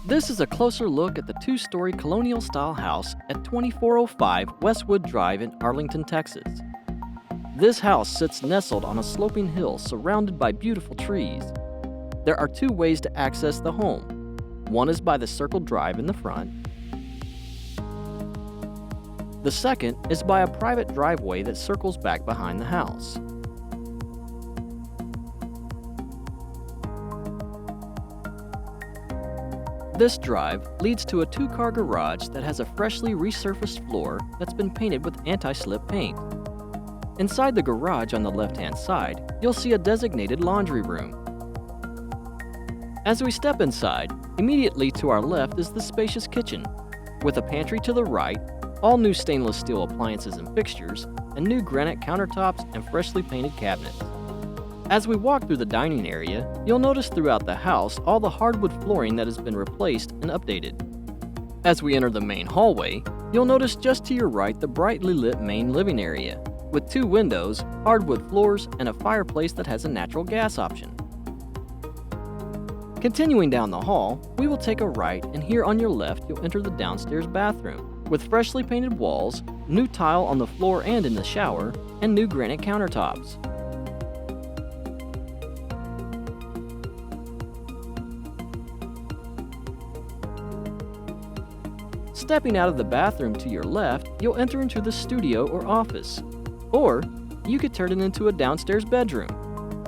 This is a closer look at the two-story colonial-style house at 2405 Westwood Drive in Arlington, Texas. This house sits nestled on a sloping hill surrounded by beautiful trees. There are two ways to access the home. One is by the circled drive in the front. The second is by a private driveway that circles back behind the house. This drive leads to a two-car garage that has a freshly resurfaced floor that's been painted with anti-slip paint. Inside the garage on the left-hand side, you'll see a designated laundry room. As we step inside, immediately to our left is the spacious kitchen, with a pantry to the right, all new stainless steel appliances and fixtures, and new granite countertops and freshly painted cabinets. As we walk through the dining area, you'll notice throughout the house all the hardwood flooring that has been replaced and updated. As we enter the main hallway, you'll notice just to your right the brightly lit main living area, with two windows, hardwood floors, and a fireplace that has a natural gas option. Continuing down the hall, we will take a right, and here on your left you'll enter the downstairs bathroom, with freshly painted walls, new tile on the floor and in the shower, and new granite countertops. Stepping out of the bathroom to your left, you'll enter into the studio or office. Or, you could turn it into a downstairs bedroom.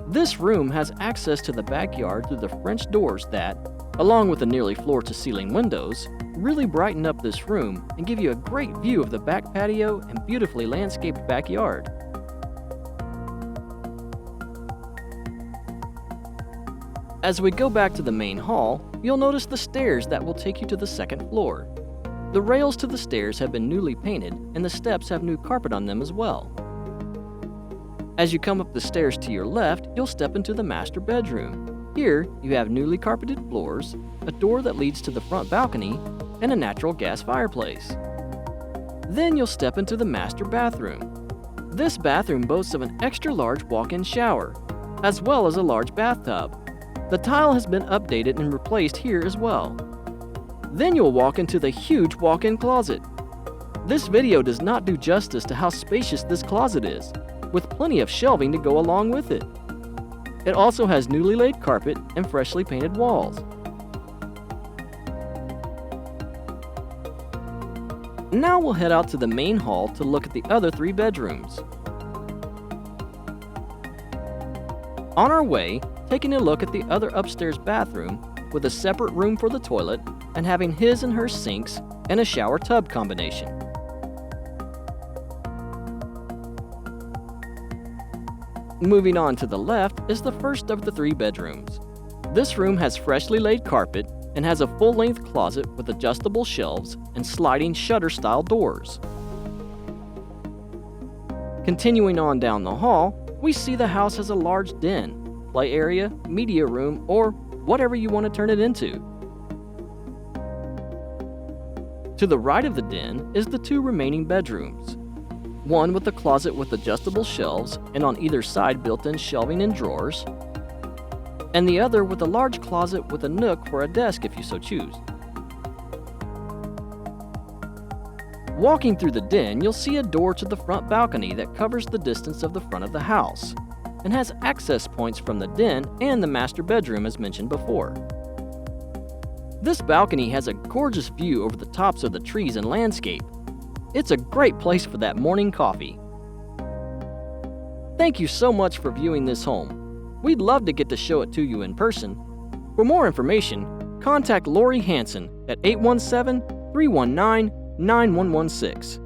This room has access to the backyard through the French doors that, along with the nearly floor-to-ceiling windows, really brighten up this room and give you a great view of the back patio and beautifully landscaped backyard. As we go back to the main hall, you'll notice the stairs that will take you to the second floor. The rails to the stairs have been newly painted, and the steps have new carpet on them as well. As you come up the stairs to your left, you'll step into the master bedroom. Here, you have newly carpeted floors, a door that leads to the front balcony, and a natural gas fireplace. Then you'll step into the master bathroom. This bathroom boasts of an extra-large walk-in shower, as well as a large bathtub. The tile has been updated and replaced here as well. Then you'll walk into the huge walk-in closet. This video does not do justice to how spacious this closet is, with plenty of shelving to go along with it. It also has newly laid carpet and freshly painted walls. Now we'll head out to the main hall to look at the other three bedrooms. On our way, taking a look at the other upstairs bathroom with a separate room for the toilet and having his and her sinks and a shower tub combination. Moving on to the left is the first of the three bedrooms. This room has freshly laid carpet and has a full-length closet with adjustable shelves and sliding shutter-style doors. Continuing on down the hall, we see the house has a large den, play area, media room, or whatever you want to turn it into. To the right of the den is the two remaining bedrooms. One with a closet with adjustable shelves and on either side built-in shelving and drawers, and the other with a large closet with a nook for a desk if you so choose. Walking through the den, you'll see a door to the front balcony that covers the distance of the front of the house and has access points from the den and the master bedroom as mentioned before. This balcony has a gorgeous view over the tops of the trees and landscape. It's a great place for that morning coffee. Thank you so much for viewing this home. We'd love to get to show it to you in person. For more information, contact Lori Hanson at 817-319-9116.